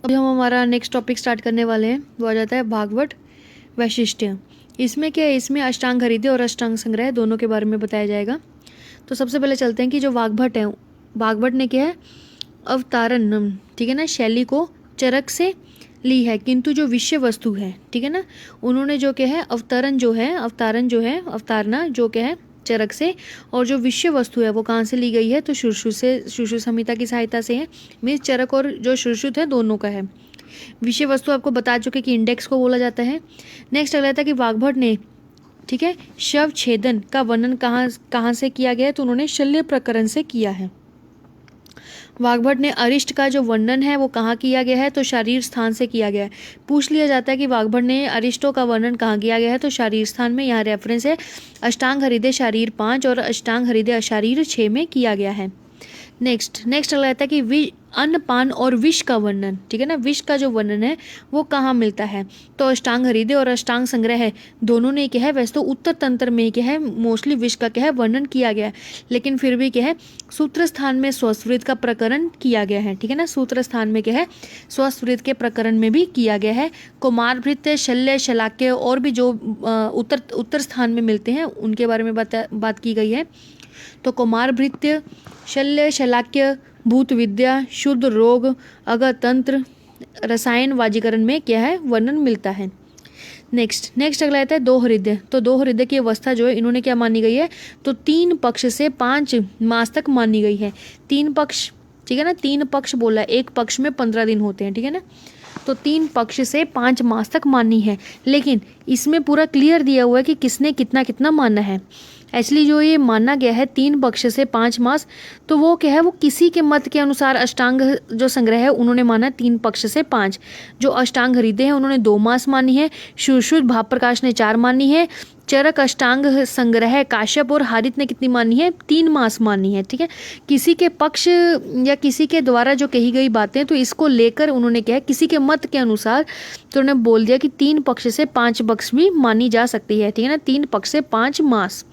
अभी हम हमारा नेक्स्ट टॉपिक स्टार्ट करने वाले हैं, वो आ जाता है भागवत वैशिष्ट्य। इसमें क्या है, इसमें अष्टांग हृदय और अष्टांग संग्रह दोनों के बारे में बताया जाएगा। तो सबसे पहले चलते हैं कि जो वाग्भट है, वाग्भट ने क्या है, अवतारण, ठीक है ना, शैली को चरक से ली है, किंतु जो विषय वस्तु है, ठीक है ना, उन्होंने जो क्या है अवतरण जो है, अवतारना जो क्या है चरक से, और जो विषय वस्तु है वो कहाँ से ली गई है, तो सुश्रुत से, सुश्रुत संहिता की सहायता से है। मीन्स चरक और जो सुश्रुत है दोनों का है। विषय वस्तु आपको बता चुके कि इंडेक्स को बोला जाता है। नेक्स्ट अगला था कि वाग्भट ने, ठीक है, शव छेदन का वर्णन कहाँ से किया गया है, तो उन्होंने शल्य प्रकरण से किया है। वाग्भट ने अरिष्ट का जो वर्णन है वो कहाँ किया गया है, तो शारीर स्थान से किया गया है। पूछ लिया जाता है कि वाग्भट ने अरिष्टों का वर्णन कहाँ किया गया है, तो शारीर स्थान में। यहाँ रेफरेंस है अष्टांग हृदय शारीर 5 और अष्टांग हृदय अशारीर 6 में किया गया है। नेक्स्ट अगला आता है कि अन्न पान और विष का वर्णन, ठीक है ना, विष का जो वर्णन है वो कहाँ मिलता है, तो अष्टांग हृदय और अष्टांग संग्रह है दोनों ने क्या है, वैसे तो उत्तर तंत्र में क्या है मोस्टली विष का क्या है वर्णन किया गया है, लेकिन फिर भी क्या है सूत्र स्थान में स्वस्वृत का प्रकरण किया गया है, ठीक है ना, सूत्र स्थान में क्या है स्वस्वृत के प्रकरण में भी किया गया है। कुमारभृत्य, शल्य, शलाक्य और भी जो उत्तर स्थान में मिलते हैं उनके बारे में बात की गई है। तो कुमारभृत्य, शल्य, शलाक्य, भूत विद्या, शुद्ध रोग, अगतंत्र, रसायन वाजीकरण में क्या है वर्णन मिलता है। नेक्स्ट अगला आता है दो हृदय। तो दो हृदय की अवस्था जो है इन्होंने क्या मानी गई है, तो 3 पक्ष से 5 मास तक मानी गई है। 3 पक्ष, ठीक है ना, 3 पक्ष बोला, एक पक्ष में 15 दिन होते हैं, ठीक है ना, तो 3 पक्ष से 5 मास तक मानी है। लेकिन इसमें पूरा क्लियर दिया हुआ है कि किसने कितना कितना माना है। एक्चुअली जो ये माना गया है 3 पक्ष से 5 मास, तो वो क्या है, वो किसी के मत के अनुसार अष्टांग जो संग्रह है उन्होंने माना 3 पक्ष से 5। जो अष्टांग हृदय है उन्होंने 2 मास मानी है। सुश्रुत भाव प्रकाश ने 4 मानी है। चरक अष्टांग संग्रह काश्यप और हारित ने कितनी मानी है, 3 मास मानी है, ठीक है। किसी के पक्ष या किसी के द्वारा जो कही गई बातें, तो इसको लेकर उन्होंने क्या है किसी के मत के अनुसार तो उन्होंने बोल दिया कि 3 पक्ष से 5 पक्ष भी मानी जा सकती है, ठीक है ना, 3 पक्ष से 5 मास।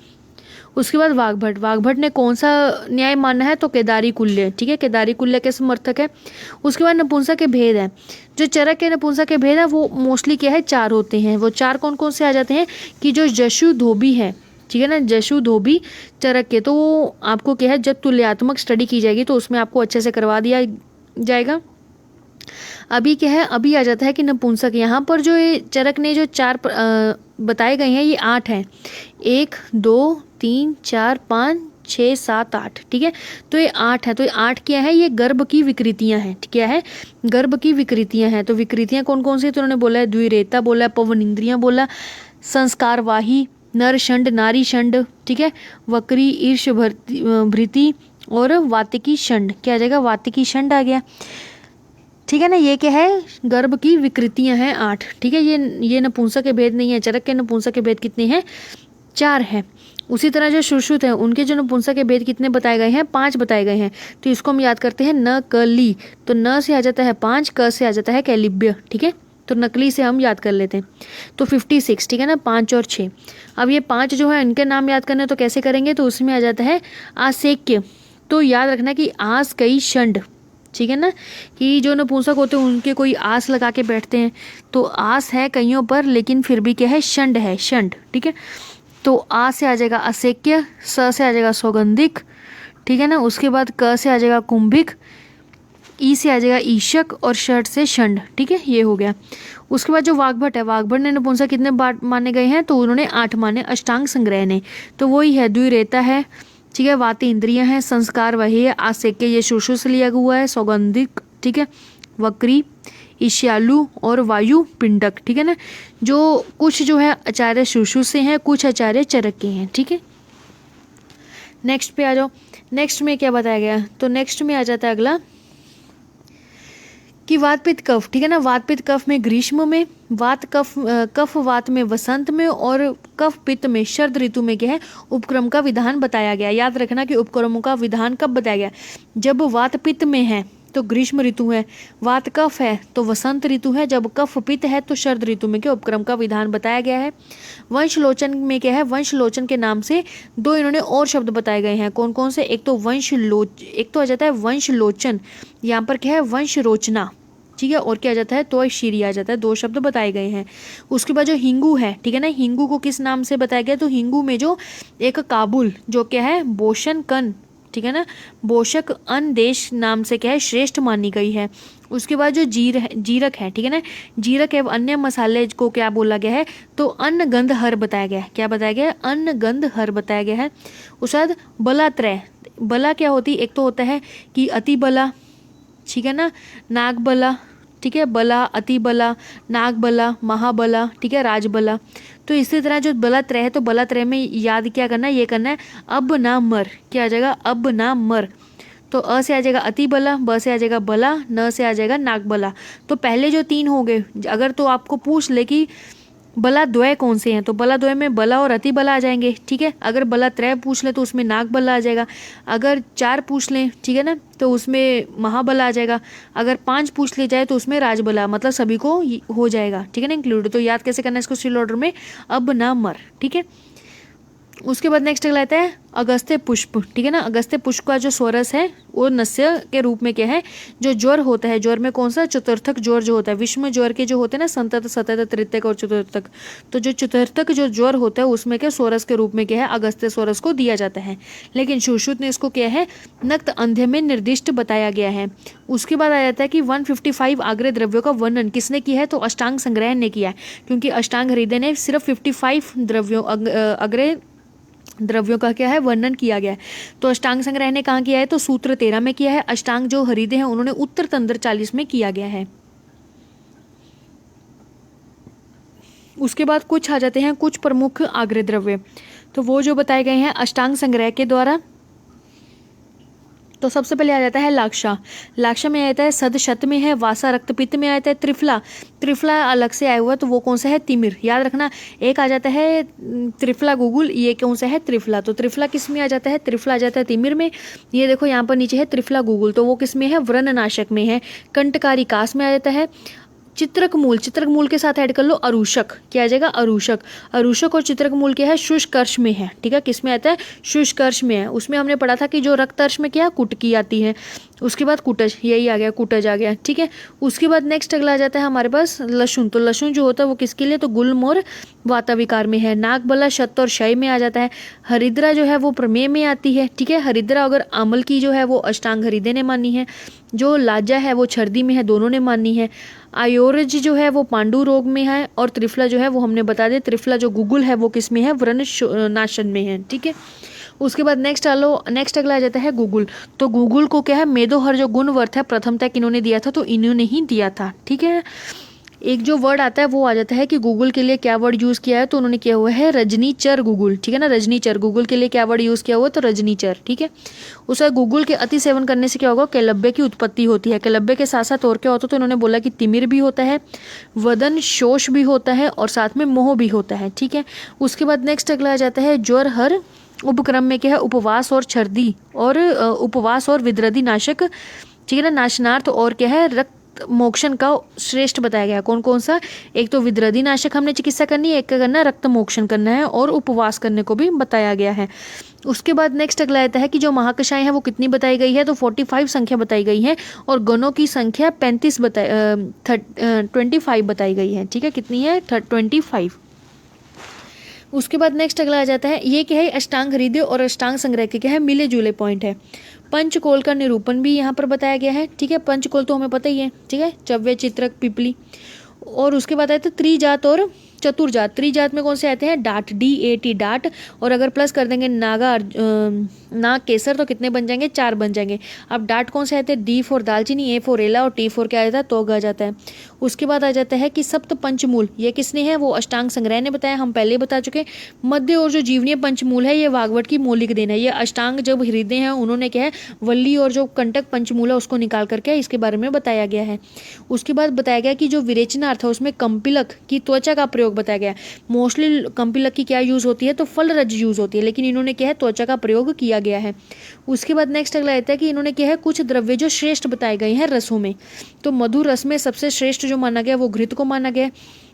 उसके बाद वाग्भट ने कौन सा न्याय माना है, तो केदारी कुल्य, ठीक है, केदारी कुल्य के समर्थक है। उसके बाद नपुंसक के भेद है। जो चरक के नपुंसक के भेद है वो मोस्टली क्या है 4 होते हैं। वो 4 कौन कौन से आ जाते हैं कि जो जशु धोबी है, ठीक है ना, जशु धोबी चरक के, तो वो आपको क्या है जब तुल्यात्मक स्टडी की जाएगी तो उसमें आपको अच्छे से करवा दिया जाएगा। अभी क्या है, अभी आ जाता है कि नपुंसक। यहाँ पर जो ये चरक ने जो 4 बताए गए हैं ये 8 हैं, 1 2 3 4 5 6 7 8, ठीक है, तो ये 8 है। तो ये 8 क्या है, ये गर्भ की विकृतियां हैं, क्या है, गर्भ की विकृतियां हैं। तो विकृतियां कौन कौन सी, तो उन्होंने बोला है द्विरेता बोला है, पवन इंद्रियां बोला, संस्कारवाही, नर षंड, नारी षंड, ठीक है, वक्री, ईर्ष भृति और वातिकी षंड। क्या आ जाएगा, वातिकी षंड आ गया, ठीक है ना। ये क्या है, गर्भ की विकृतियां हैं 8, ठीक है। ये नपुंसक के भेद नहीं है। चरक के नपुंसक के भेद कितने हैं, 4 है। उसी तरह जो सुश्रुत है उनके जो नपुंसक के भेद कितने बताए गए हैं, 5 बताए गए हैं। तो इसको हम याद करते हैं न क ली, तो न से आ जाता है 5, क से आ जाता है कैलिब्य, ठीक है, तो नकली से हम याद कर लेते हैं। तो 56, ठीक है ना, 5 और 6। अब ये 5 जो है इनके नाम याद करने तो कैसे करेंगे, तो उसमें आ जाता है आसेक्य। तो याद रखना कि आस कई षंड, ठीक है ना, कि जो नपुंसक होते हैं उनके कोई आस लगा के बैठते हैं, तो आस है कईयों पर लेकिन फिर भी क्या है षंड है, षंड, ठीक है। तो आ से आ जाएगा असेक्य, स से आ जाएगा सौगंधिक, ठीक है ना, उसके बाद क से आ जाएगा कुंभिक, ई से आ जाएगा ईशक और षट से षंड, ठीक है, ये हो गया। उसके बाद जो वाग्भट है, वाग्भट ने नपुंसक कितने बार माने गए हैं, तो उन्होंने 8 माने अष्टांग संग्रह ने। तो वही है द्विरेता है, ठीक है, वाति इंद्रियां हैं, संस्कार वही है, आसेक्य ये सुश्रु से लिया हुआ है, सौगंधिक, ठीक है, वक्री, ईश्यालु और वायु पिंडक, ठीक है ना। जो कुछ जो है आचार्य सुश्रु से हैं, कुछ आचार्य चरक के हैं, ठीक है। नेक्स्ट पे आ जाओ। नेक्स्ट में क्या बताया गया, तो नेक्स्ट में आ जाता है अगला कि वात पित्त कफ, ठीक है ना, वात पित्त कफ में ग्रीष्म में, वात कफ वात में वसंत में, और कफ पित्त में शरद ऋतु में क्या है उपक्रम का विधान बताया गया। याद रखना कि उपक्रमों का विधान कब बताया गया, जब वात पित्त में है तो ग्रीष्म ऋतु है, वात कफ है तो वसंत ऋतु है, जब कफ पित्त है तो शरद ऋतु में क्या उपक्रम का विधान बताया गया है। वंशलोचन में क्या है, वंशलोचन के नाम से 2 इन्होंने और शब्द बताए गए हैं। कौन कौन से, एक तो आ जाता है वंशलोचन, यहाँ पर क्या है वंश रोचना, ठीक है, और क्या आ जाता है, तो शीरी आ जाता है। 2 शब्द बताए गए हैं। उसके बाद जो हिंगू है, ठीक है ना, हिंगू को किस नाम से बताया गया, तो हिंगू में जो एक काबुल जो क्या है बोशन कन, ठीक है ना, बोशक अन देश नाम से क्या है श्रेष्ठ मानी गई है। उसके बाद जो जीरक है, ठीक है ना, जीरक एवं अन्य मसाले को क्या बोला गया है, तो अन्न गंध हर बताया गया है। क्या बताया गया है, अन्न गंध हर बताया गया है। उसके बाद बलात्रय, बला क्या होती है, एक तो होता है कि अति बला, ठीक है ना, नाग बला, ठीक है, बला, अति बला, नाग बला, महाबला, ठीक है, राजबला। तो इसी तरह जो बला त्रय है, तो बला त्रय में याद क्या करना है, ये करना है अब ना मर, क्या आ जाएगा, अब ना मर। तो अ से आ जाएगा अति बला, ब से आ जाएगा बला, न से आ जाएगा नाग बला। तो पहले जो 3 हो गए, अगर तो आपको पूछ ले कि बला द्वय कौन से हैं, तो बला द्वय में बला और अति बला आ जाएंगे, ठीक है। अगर बला त्रय पूछ ले तो उसमें नाग बला आ जाएगा। अगर 4 पूछ लें, ठीक है ना, तो उसमें महाबला आ जाएगा। अगर 5 पूछ ले जाए तो उसमें राजबला, मतलब सभी को हो जाएगा, ठीक है ना, इंक्लूड। तो याद कैसे करना है इसको, सील ऑर्डर में, अब ना मर, ठीक है। उसके बाद नेक्स्ट अगला आता है अगस्त्य पुष्प, ठीक है ना। अगस्त्य पुष्प का जो स्वरस है वो नस्य के रूप में क्या है, जो ज्वर होता है, ज्वर में कौन सा, चतुर्थक ज्वर जो होता है, विश्व में ज्वर के जो होते हैं ना संतत, सतत, तृतीयक और चतुर्थक, तो जो चतुर्थक जो ज्वर होता है उसमें क्या स्वरस के रूप में क्या है, अगस्त्य स्वरस को दिया जाता है। लेकिन सुश्रुत ने इसको क्या है, नक्त अंध्य में निर्दिष्ट बताया गया है। उसके बाद आ जाता है कि 155 आग्रह द्रव्यों का वर्णन किसने किया है, तो अष्टांग संग्रह ने किया है, क्योंकि अष्टांग हृदय ने सिर्फ 55 द्रव्यों अग्रह द्रव्यों का क्या है वर्णन किया गया है। तो अष्टांग संग्रह ने कहाँ किया है, तो सूत्र 13 में किया है। अष्टांग जो हृदय है उन्होंने उत्तर तंत्र 40 में किया गया है। उसके बाद कुछ आ जाते हैं कुछ प्रमुख आग्रह द्रव्य, तो वो जो बताए गए हैं अष्टांग संग्रह के द्वारा। तो सबसे पहले आ जाता है लाक्षा, लाक्षा में आ जाता है सद शत में है, वासा रक्तपित्त में आ जाता है, त्रिफला, त्रिफला अलग से आया हुआ तो वो कौन सा है, तिमिर, याद रखना। एक आ जाता है त्रिफला गुगुल, ये कौन सा है, त्रिफला। तो त्रिफला किस में आ जाता है, त्रिफला आ जाता है तिमिर में। ये देखो यहाँ पर नीचे है त्रिफला गुगुल, तो वो किस में है, व्रणनाशक में है। कंटकारी कास में आ जाता है। चित्रक मूल, चित्रक मूल के साथ ऐड कर लो अरूषक, क्या आ जाएगा, अरूषक। अरूषक और चित्रक मूल क्या है, शुष्कर्ष में है, ठीक है, किस में आता है, शुष्कर्ष में है। उसमें हमने पढ़ा था कि जो रक्तर्ष में क्या कुटकी आती है, उसके बाद कुटज, यही आ गया, कुटज आ गया, ठीक है। उसके बाद नेक्स्ट अगला आ जाता है हमारे पास लशुन, तो लशुन जो होता है वो किसके लिए, तो गुल्म और वाताविकार में है। नागबला शत और शय में आ जाता है। हरिद्रा जो है वो प्रमेय में आती है, ठीक है। हरिद्रा अगर अमल की जो है वो अष्टांग हृदय ने मानी है। जो लाजा है वो छर्दी में है, दोनों ने मानी है। आयोरज जो है वो पांडु रोग में है, और त्रिफला जो है वो हमने बता दिया, त्रिफला जो गुगुल है वो किस में है, व्रण नाशन में है, ठीक है। उसके बाद नेक्स्ट अगला आ जाता है गूगल। तो गूगल को क्या है, मेदोहर जो गुण वर्थ है प्रथम तक इन्होंने दिया था, तो इन्होंने ही दिया था, ठीक है। एक जो वर्ड आता है वो आ जाता है कि गूगल के लिए क्या वर्ड यूज़ किया है, तो उन्होंने किया हुआ है रजनीचर गूगल, ठीक है ना, रजनीचर। गूगल के लिए क्या वर्ड यूज़ किया हुआ है, तो रजनीचर, ठीक है। उसका गूगल के अति सेवन करने से क्या होगा, केलब्बे की उत्पत्ति होती है। केलब्बे के साथ साथ और क्या होता है, तो उन्होंने बोला कि तिमिर भी होता है, वदन शोष भी होता है, और साथ में मोह भी होता है, ठीक है। उसके बाद नेक्स्ट अगला आ जाता है ज्वर हर उपक्रम में क्या है, उपवास और छर्दी, और उपवास और विद्रदी नाशक, ठीक है ना, नाशनार्थ, और क्या है रक्त मोक्षण का श्रेष्ठ बताया गया। कौन कौन सा, एक तो विद्रदी नाशक हमने चिकित्सा करनी है, एक का करना रक्त मोक्षण करना है, और उपवास करने को भी बताया गया है। उसके बाद नेक्स्ट अगला आता है कि जो महाकषाएं हैं वो कितनी बताई गई है, तो 45 संख्या बताई गई है, और गणों की संख्या 25 बताई गई है, ठीक है, कितनी है, 25। उसके बाद नेक्स्ट अगला आ जाता है, ये क्या है, अष्टांग हृदय और अष्टांग संग्रह के क्या है, मिले जुले पॉइंट है। पंचकोल का निरूपण भी यहाँ पर बताया गया है, ठीक है। पंचकोल तो हमें पता ही है, ठीक है, चव्य, चित्रक, पिपली। और उसके बाद आते हैं त्रिजात और चतुर्जात। त्रिजात में कौन से आते हैं, डाट, DAT डाट, और अगर प्लस कर देंगे नागा नाग केसर, तो कितने बन जाएंगे, 4 बन जाएंगे। अब डाट कौन से आते हैं, D फॉर दालचीनी, A फॉर एला, और T फॉर क्या आ जाता है, तोग आ जाता है। उसके बाद आ जाता है कि सप्त पंचमूल, ये किसने है, वो अष्टांग संग्रह ने बताया, हम पहले बता चुके। मध्य और जो जीवनीय पंचमूल है ये वाग्भट की मौलिक देन है। ये अष्टांग जब हृदय है उन्होंने क्या है, वल्ली और जो कंटक पंचमूल है उसको निकाल करके इसके बारे में बताया गया है। उसके बाद बताया गया कि जो विरेचनार्थ है उसमें कंपिलक की त्वचा का प्रयोग बताया गया। मोस्टली कंपिलक की क्या यूज होती है, तो फल रज यूज होती है, लेकिन इन्होंने क्या है, त्वचा का प्रयोग किया गया है। उसके बाद नेक्स्ट अगला आता है कि इन्होंने क्या है, कुछ द्रव्य जो श्रेष्ठ बताए गए हैं रसों में। तो मधुर रस में सबसे श्रेष्ठ जो माना गया वो घृत को माना गया।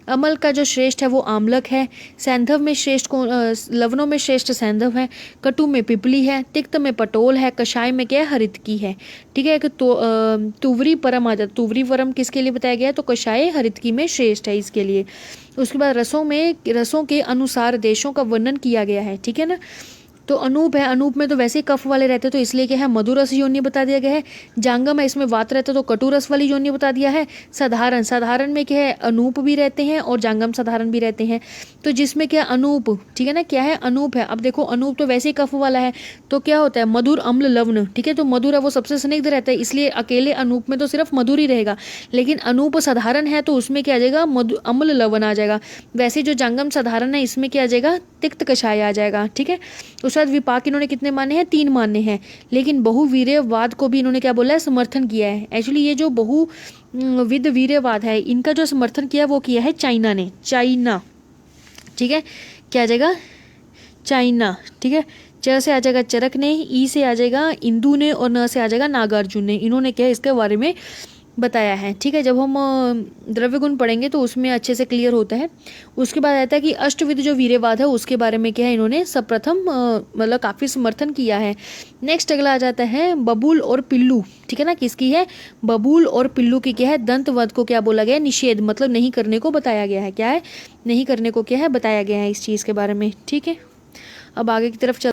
अमल का जो श्रेष्ठ है वो आमलक है, सैंधव में श्रेष्ठ कौन, लवणों में श्रेष्ठ सैंधव है, कटु में पिपली है, तिक्त में पटोल है, कषाय में क्या है, हरितकी है। ठीक है, कि तो तुवरी परम आ जाता, तुवरी परम किसके लिए बताया गया है, तो कषाय हरितकी में श्रेष्ठ है इसके लिए। उसके बाद रसों के अनुसार देशों का वर्णन किया गया है। ठीक है ना। तो अनूप है, अनूप में तो वैसे ही कफ वाले रहते तो इसलिए क्या है, मधुरस योनि बता दिया गया है। जांगम है, इसमें वात रहता तो कटुरस वाली योनि बता दिया है। साधारण, साधारण में क्या है, अनूप भी रहते हैं और जांगम साधारण भी रहते हैं। तो जिसमें क्या अनूप, ठीक है ना, क्या है अनूप है। अब देखो अनूप तो वैसे ही कफ वाला है, तो क्या होता है, मधुर अम्ल लवण। ठीक है, तो मधुर है वो सबसे स्निग्ध रहता है, इसलिए अकेले अनूप में तो सिर्फ मधुर ही रहेगा। लेकिन अनूप साधारण है तो उसमें क्या आ जाएगा, मधु अम्ल लवण आ जाएगा। वैसे जो जांगम साधारण है इसमें क्या आ जाएगा, तिक्त कषाय आ जाएगा। ठीक है। उसके बाद विपाक इन्होंने कितने माने हैं, 3 माने हैं। लेकिन बहुवीर्यवाद को भी इन्होंने क्या बोला है, समर्थन किया है। एक्चुअली ये जो बहुविध वीर्यवाद है इनका जो समर्थन किया वो किया है चाइना ने, चाइना। ठीक है, क्या आ जाएगा, चाइना। ठीक है, च से आ जाएगा चरक ने, ई से आ जाएगा इंदु ने, और न से आ जाएगा नागार्जुन ने। इन्होंने क्या इसके बारे में बताया है। ठीक है, जब हम द्रव्य गुण पढ़ेंगे तो उसमें अच्छे से क्लियर होता है। उसके बाद आता है कि अष्टविध जो वीर्यवाद है उसके बारे में क्या है, इन्होंने सर्वप्रथम मतलब काफ़ी समर्थन किया है। नेक्स्ट अगला आ जाता है बबूल और पिल्लू। ठीक है ना, किसकी है, बबूल और पिल्लू की क्या है, दंतवध को क्या बोला गया है, निषेध, मतलब नहीं करने को बताया गया है। क्या है, नहीं करने को क्या है बताया गया है इस चीज़ के बारे में। ठीक है, अब आगे की तरफ